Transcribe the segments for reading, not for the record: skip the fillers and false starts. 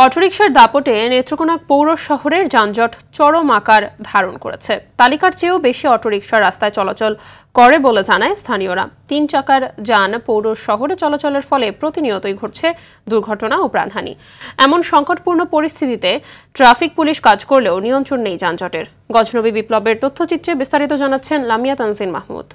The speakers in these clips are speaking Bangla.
অটোরিকশার দাপটে নেত্রকোনা পৌর শহরের যানজট চরম আকার ধারণ করেছে। তালিকার চেয়েও বেশি অটোরিকশা রাস্তায় চলাচল করে বলে জানায় স্থানীয়রা। ৩ চাকার যান পৌর শহরে চলাচলের ফলে প্রতিনিয়তই ঘটছে দুর্ঘটনা ও প্রাণহানি। এমন সংকটপূর্ণ পরিস্থিতিতে ট্রাফিক পুলিশ কাজ করলেও নিয়ন্ত্রণ নেই যানজটের। গজনবী বিপ্লবের তথ্যচিত্রে বিস্তারিত জানাচ্ছেন লামিয়া তানজিন মাহমুদ।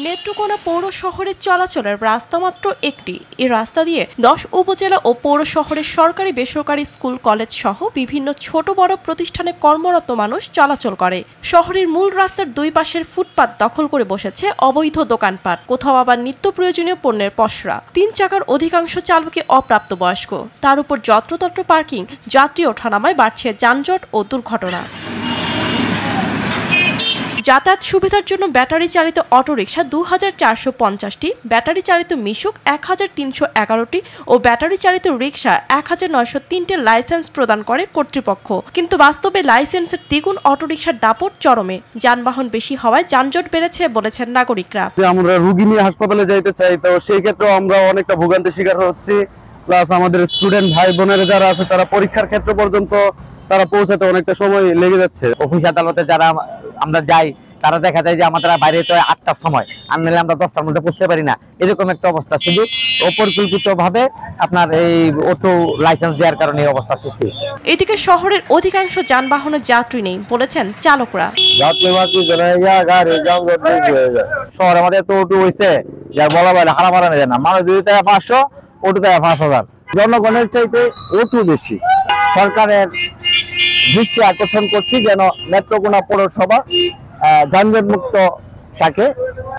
নেত্রকোনা পৌর শহরে চলাচলের রাস্তা মাত্র একটি। এই রাস্তা দিয়ে 10 উপজেলা ও পৌর শহরের সরকারি বেসরকারি স্কুল কলেজ সহ বিভিন্ন ছোট বড় প্রতিষ্ঠানে কর্মরত মানুষ চলাচল করে। শহরের মূল রাস্তার দুই পাশের ফুটপাত দখল করে বসেছে অবৈধ দোকানপাট, কোথাও আবার নিত্য প্রয়োজনীয় পণ্যের পসরা। 3 চাকার অধিকাংশ চালকই অপ্রাপ্তবয়স্ক, তার উপর যত্রতত্র পার্কিং, যাত্রী ওঠানামায় বাড়ছে যানজট ও দুর্ঘটনা। যাতায়াত সুবিধার জন্য ব্যাটারি চালিত অটোরিকশা 2450টি, ব্যাটারি চালিত মিশুক 1311টি ও ব্যাটারি চালিত রিকশা 1903টি লাইসেন্স প্রদান করে কর্তৃপক্ষ। কিন্তু বাস্তবে লাইসেন্সের দ্বিগুণ অটোরিকশার দাপট চরমে। যানবাহন বেশি হওয়ায় যানজট বেড়েছে বলেছেন নাগরিকরা। আমরা রোগী নিয়ে হাসপাতালে যাইতে চাই, তো সেই ক্ষেত্রে আমরা অনেকটা ভোগান্তির শিকার হচ্ছি। প্লাস আমাদের স্টুডেন্ট ভাই বোনেরা যারা আছে তারা পরীক্ষার ক্ষেত্র পর্যন্ত তারা পৌঁছাতে অনেকটা সময় লেগে যাচ্ছে। অফিস আদালতে যারা আমরা যাই তারা দেখা যায় যে আমাদের বাইরে তো 8টার সময়, আর নাহলে আমরা 10টার মধ্যে পৌঁছতে পারি না, এরকম একটা অবস্থা। শুধু অপরিকল্পিত ভাবে আপনার এই অটো লাইসেন্স দেওয়ার কারণে এই অবস্থা সৃষ্টি হয়েছে। এদিকে শহরের অধিকাংশ যানবাহনের যাত্রী নেই বলেছেন চালকরা। শহরে আমাদের তো অটো হয়েছে যার বলা বাইরে হারা মারা নেয় না, মানুষ 2 টাকা 500, অটো টাকা 5000। জনগণের চাইতে অটো বেশি। সরকারের দৃষ্টি আকর্ষণ করছি যেন নেত্রকোনা পৌরসভা যানজট মুক্ত থাকে।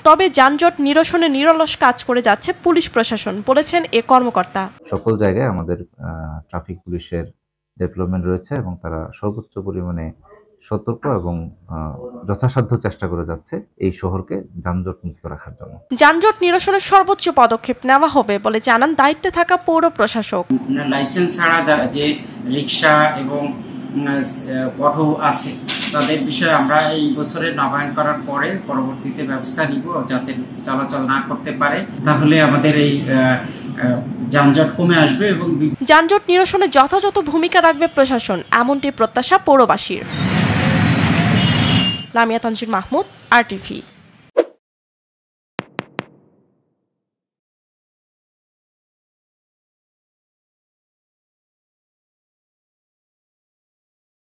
তবে যানজট নিরসনে নিরলস কাজ করে যাচ্ছে পুলিশ প্রশাসন, বলেছেন এ কর্মকর্তা। সকল জায়গায় আমাদের ট্রাফিক পুলিশের ডেভেলপমেন্ট রয়েছে এবং তারা সর্বোচ্চ পরিমাণে সতর্ক এবং যথাসাধ্য চেষ্টা করে যাচ্ছে এই শহরকে যানজট মুক্ত রাখার জন্য। যানজট নিরসনের সর্বোচ্চ পদক্ষেপ নেওয়া হবে বলে জানান দায়িত্বে থাকা পৌর প্রশাসক। লাইসেন্স ছাড়া যে রিক্সা এবং অটো আছে তাদের বিষয়ে আমরা এই বছরে নবায়ন করার পরে পরবর্তীতে ব্যবস্থা নিব যাতে চলাচল না করতে পারে, তাহলে আমাদের এই যানজট কমে আসবে এবং যানজট নিরসনে যথাযথ ভূমিকা রাখবে প্রশাসন, এমনটি প্রত্যাশা পৌরবাসীর। লামিয়া তানজিন মাহমুদ, RTV।